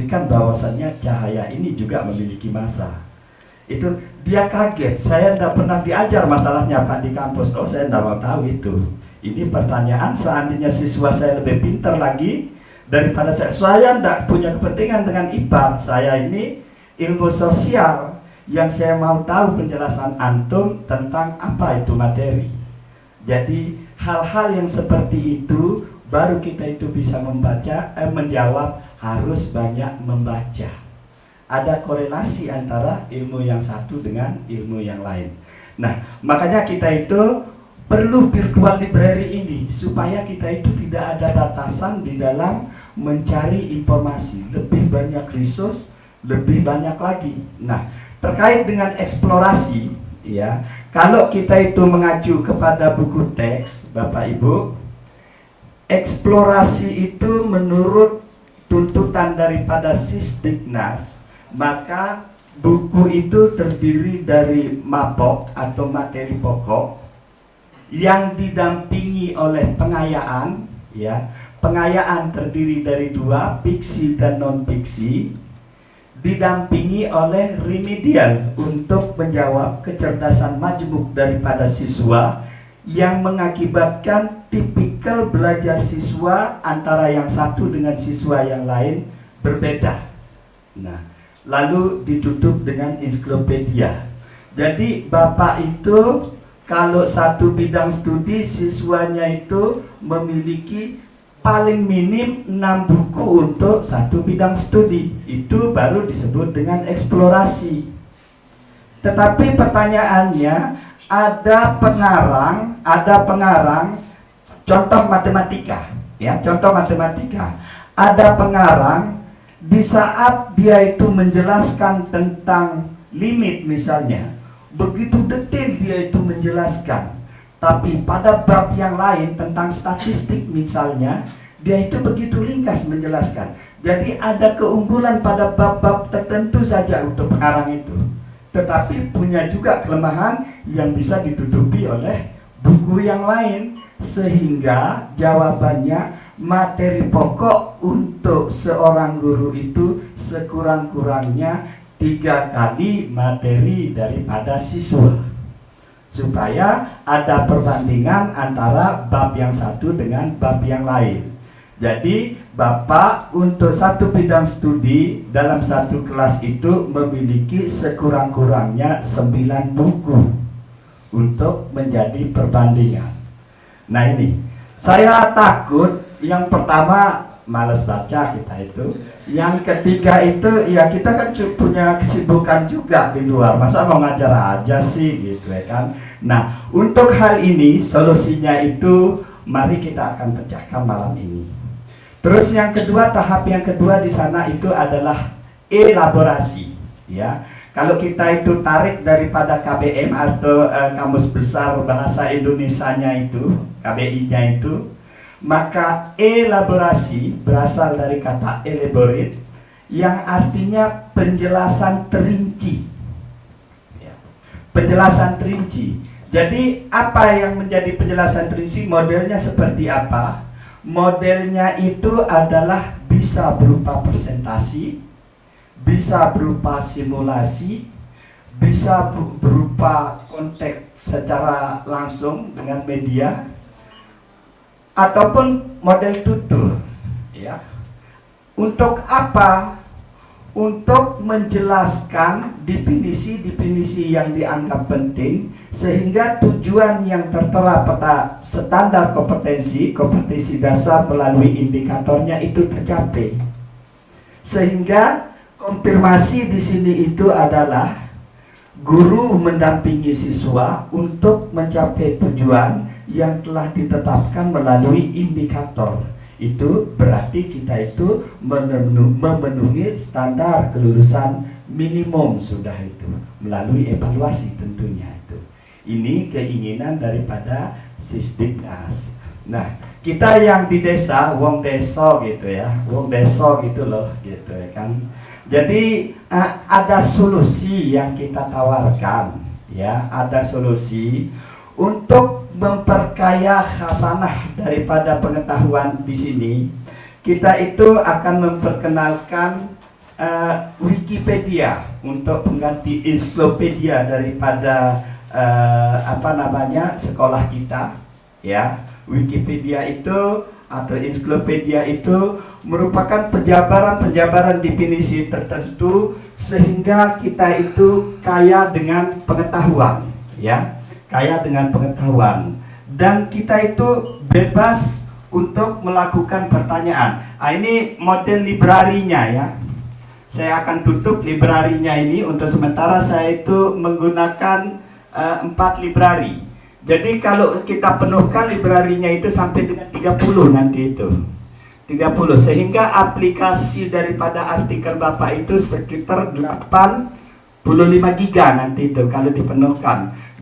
kan bahwasannya cahaya ini juga memiliki massa. Itu dia kaget, saya tidak pernah diajar masalahnya Pak di kampus. Oh, saya tidak mau tahu itu. Ini pertanyaan, seandainya siswa saya lebih pintar lagi daripada saya tidak punya kepentingan dengan IPA. Saya ini ilmu sosial, yang saya mau tahu penjelasan antum tentang apa itu materi. Jadi hal-hal yang seperti itu baru kita itu bisa menjawab. Harus banyak membaca. Ada korelasi antara ilmu yang satu dengan ilmu yang lain. Nah, makanya kita itu perlu virtual library ini supaya kita itu tidak ada batasan di dalam mencari informasi. Lebih banyak resource, lebih banyak lagi. Nah, terkait dengan eksplorasi, ya, kalau kita itu mengacu kepada buku teks, Bapak Ibu, eksplorasi itu menurut tuntutan daripada Sisdiknas, maka buku itu terdiri dari mapok atau materi pokok yang didampingi oleh pengayaan, ya. Pengayaan terdiri dari dua, fiksi dan non fiksi, didampingi oleh remedial untuk menjawab kecerdasan majmuk daripada siswa yang mengakibatkan tipikal belajar siswa antara yang satu dengan siswa yang lain berbeda. Nah, lalu ditutup dengan ensiklopedia. Jadi Bapak itu kalau satu bidang studi siswanya itu memiliki paling minim 6 buku untuk satu bidang studi. Itu baru disebut dengan eksplorasi. Tetapi pertanyaannya, ada pengarang contoh matematika, ya, contoh matematika. Ada pengarang di saat dia itu menjelaskan tentang limit misalnya, begitu detail dia itu menjelaskan. Tapi pada bab yang lain tentang statistik misalnya, dia itu begitu ringkas menjelaskan. Jadi ada keunggulan pada bab-bab tertentu saja untuk pengarang itu. Tetapi punya juga kelemahan yang bisa ditutupi oleh buku yang lain. Sehingga jawabannya, materi pokok untuk seorang guru itu sekurang-kurangnya 3 kali materi daripada siswa, supaya ada perbandingan antara bab yang satu dengan bab yang lain. Jadi Bapak untuk satu bidang studi dalam satu kelas itu memiliki sekurang-kurangnya 9 buku untuk menjadi perbandingan. Nah ini, saya takut yang pertama malas baca kita itu. Yang ketiga itu ya kita kan punya kesibukan juga di luar. Masa mau ngajar aja sih gitu ya kan. Nah untuk hal ini solusinya itu mari kita akan pecahkan malam ini. Terus yang kedua, tahap yang kedua di sana itu adalah elaborasi, ya. Kalau kita itu tarik daripada KBM atau Kamus Besar Bahasa Indonesianya itu, KBI-nya itu, maka elaborasi berasal dari kata elaborate yang artinya penjelasan terinci, ya. Penjelasan terinci. Jadi apa yang menjadi penjelasan terinci? Modelnya seperti apa? Modelnya itu adalah bisa berupa presentasi, bisa berupa simulasi, bisa berupa konteks secara langsung dengan media, ataupun model tutur, ya. Untuk apa? Untuk menjelaskan definisi-definisi yang dianggap penting, sehingga tujuan yang tertera pada standar kompetensi dasar melalui indikatornya itu tercapai. Sehingga konfirmasi di sini itu adalah guru mendampingi siswa untuk mencapai tujuan yang telah ditetapkan melalui indikator. Itu berarti kita itu memenuhi standar kelulusan minimum sudah itu melalui evaluasi tentunya itu. Ini keinginan daripada Sisdiknas. Nah, kita yang di desa, wong deso gitu ya, wong deso gitu loh, gitu ya kan. Jadi ada solusi yang kita tawarkan, ya, ada solusi untuk memperkaya khasanah daripada pengetahuan di sini. Kita itu akan memperkenalkan Wikipedia untuk pengganti ensiklopedia daripada sekolah kita, ya. Wikipedia itu atau ensiklopedia itu merupakan penjabaran definisi tertentu sehingga kita itu kaya dengan pengetahuan, ya, kaya dengan pengetahuan, dan kita itu bebas untuk melakukan pertanyaan. Ini model librarinya, ya. Saya akan tutup librarinya ini untuk sementara. Saya itu menggunakan 4 librari. Jadi kalau kita penuhkan librarinya itu sampai dengan 30 nanti itu. 30, sehingga aplikasi daripada artikel Bapak itu sekitar 85 giga nanti itu kalau dipenuhkan.